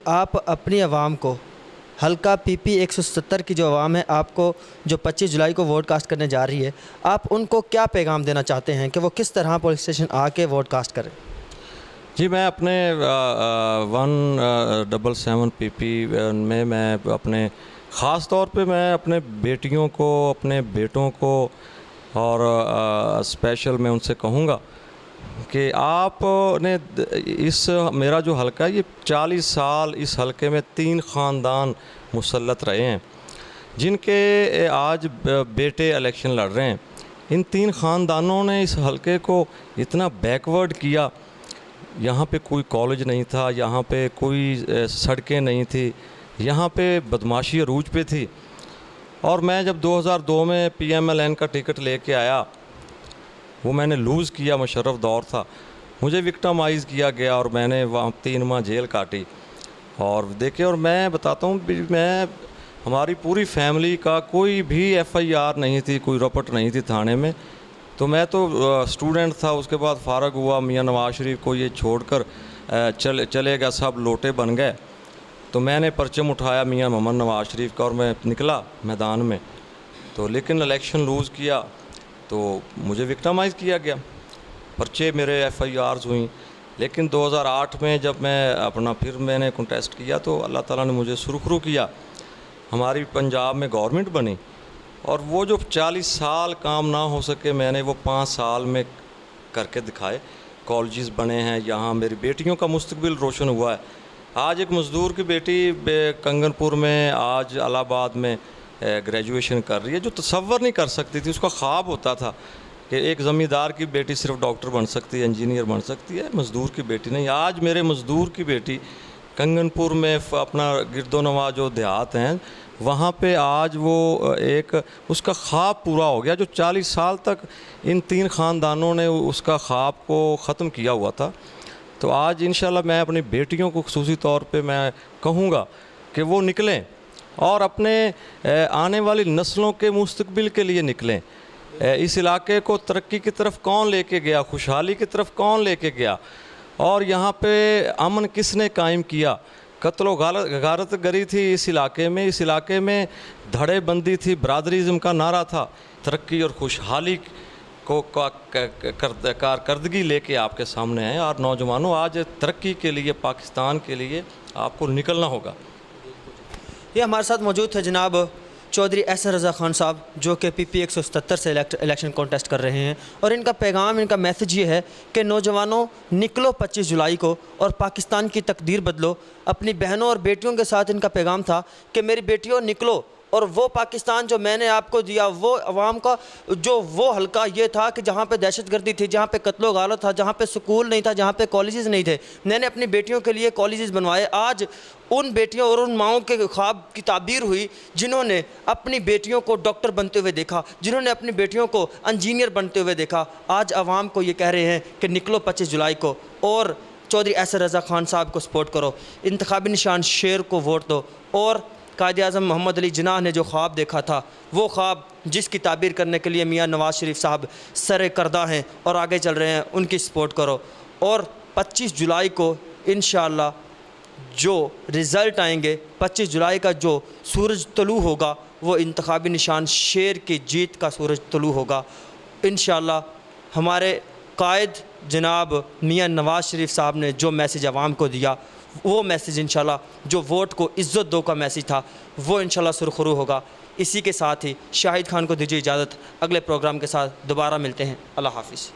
आप अपनी आवाम को हल्का पीपी 170 की जो आवाम है आपको जो 25 जुलाई को वोट कास्ट करने जा रही है, आप उनको क्या पैगाम देना चाहते हैं कि वो किस तरह पुलिस स्टेशन आके वोट कास्ट करें? जी, मैं अपने 177 पीपी में मैं अपने ख़ास तौर पे मैं अपने बेटियों को, अपने बेटों को और स्पेशल मैं उनसे कहूँगा कि आपने इस मेरा जो हलका है ये 40 साल इस हलके में 3 ख़ानदान मुसल्लत रहे हैं जिनके आज बेटे इलेक्शन लड़ रहे हैं। इन 3 ख़ानदानों ने इस हलके को इतना बैकवर्ड किया। यहाँ पे कोई कॉलेज नहीं था, यहाँ पे कोई सड़कें नहीं थी, यहाँ पे बदमाशी अरूज पे थी। और मैं जब 2002 में PMLN का टिकट लेके आया, वो मैंने लूज़ किया, मुशर्रफ दौर था, मुझे विक्टिमाइज़ किया गया और मैंने वहाँ 3 माह जेल काटी। और देखिए, और मैं बताता हूँ, मैं हमारी पूरी फैमिली का कोई भी FIR नहीं थी, कोई रपट नहीं थी थाने में। तो मैं तो स्टूडेंट था, उसके बाद फ़ारग हुआ, मियाँ नवाज शरीफ को ये छोड़कर चले गया, सब लोटे बन गए। तो मैंने परचम उठाया मियाँ मोहम्मद नवाज शरीफ का और मैं निकला मैदान में। तो लेकिन इलेक्शन लूज़ किया तो मुझे विक्टिमाइज़ किया गया, पर्चे मेरे FIRs हुई। लेकिन 2008 में जब मैं फिर मैंने कंटेस्ट किया तो अल्लाह ताला ने मुझे सुरखरू किया, हमारी पंजाब में गवर्नमेंट बनी। और वो जो 40 साल काम ना हो सके, मैंने वो 5 साल में करके दिखाए। कॉलेजेस बने हैं, यहाँ मेरी बेटियों का मुस्तकबिल रोशन हुआ है। आज एक मज़दूर की बेटी कंगनपुर में, आज इलाहाबाद में ग्रेजुएशन कर रही है, जो तसव्वुर नहीं कर सकती थी। उसका ख्वाब होता था कि एक ज़मींदार की बेटी सिर्फ डॉक्टर बन सकती है, इंजीनियर बन सकती है, मज़दूर की बेटी नहीं। आज मेरे मज़दूर की बेटी कंगनपुर में अपना गिरदोनवा जो देहात हैं, वहाँ पे आज वो एक उसका ख्वाब पूरा हो गया। जो 40 साल तक इन 3 ख़ानदानों ने उसका ख्वाब को ख़त्म किया हुआ था। तो आज इंशाल्लाह मैं अपनी बेटियों को खुसूसी तौर पे मैं कहूँगा कि वो निकलें और अपने आने वाली नस्लों के मुस्तकबिल के लिए निकलें। इस इलाके को तरक्की की तरफ कौन लेके गया, खुशहाली की तरफ कौन लेके गया, और यहाँ पे अमन किसने कायम किया? कत्ल गारत गरी थी इस इलाके में, इस इलाके में धड़ेबंदी थी, बरादरीज़म का नारा था। तरक्की और खुशहाली को कारकर्दगी लेके आपके सामने है। और नौजवानों, आज तरक्की के लिए, पाकिस्तान के लिए आपको निकलना होगा। ये हमारे साथ मौजूद थे जनाब चौधरी एहसन रज़ा ख़ान साहब, जो कि PP 177 से इलेक्शन कॉन्टेस्ट कर रहे हैं। और इनका पैगाम, इनका मैसेज ये है कि नौजवानों, निकलो 25 जुलाई को और पाकिस्तान की तकदीर बदलो। अपनी बहनों और बेटियों के साथ इनका पैगाम था कि मेरी बेटियों निकलो, और वो पाकिस्तान जो मैंने आपको दिया, वो अवाम का जो वो हल्का ये था कि जहाँ पे दहशतगर्दी थी, जहाँ पे कत्लो गालत था, जहाँ पे स्कूल नहीं था, जहाँ पे कॉलेजेस नहीं थे, मैंने अपनी बेटियों के लिए कॉलेजेस बनवाए। आज उन बेटियों और उन माओं के ख्वाब की ताबीर हुई जिन्होंने अपनी बेटियों को डॉक्टर बनते हुए देखा, जिन्होंने अपनी बेटियों को इंजीनियर बनते हुए देखा। आज अवाम को ये कह रहे हैं कि निकलो 25 जुलाई को और चौधरी एहसन रज़ा ख़ान साहब को सपोर्ट करो, इंतखाबी निशान शेर को वोट दो। और कायद-ए-आज़म मोहम्मद अली जिन्नाह ने जो ख्वाब देखा था, वो ख्वाब जिसकी ताबीर करने के लिए मियाँ नवाज शरीफ साहब सरे करदा हैं और आगे चल रहे हैं, उनकी सपोर्ट करो। और 25 जुलाई को इंशाअल्लाह जो रिज़ल्ट आएंगे, 25 जुलाई का जो सूरज तलू होगा, वो इंतखाबी निशान शेर की जीत का सूरज तलू होगा। इंशाअल्लाह हमारे कायद जनाब मियाँ नवाज शरीफ साहब ने जो मैसेज आवाम को दिया, वो मैसेज इंशाल्लाह जो वोट को इज़्ज़त दो का मैसेज था, वो इंशाल्लाह सुरखरू होगा। इसी के साथ ही शाहिद खान को दीजिए इजाज़त, अगले प्रोग्राम के साथ दोबारा मिलते हैं। अल्लाह हाफ़िज़।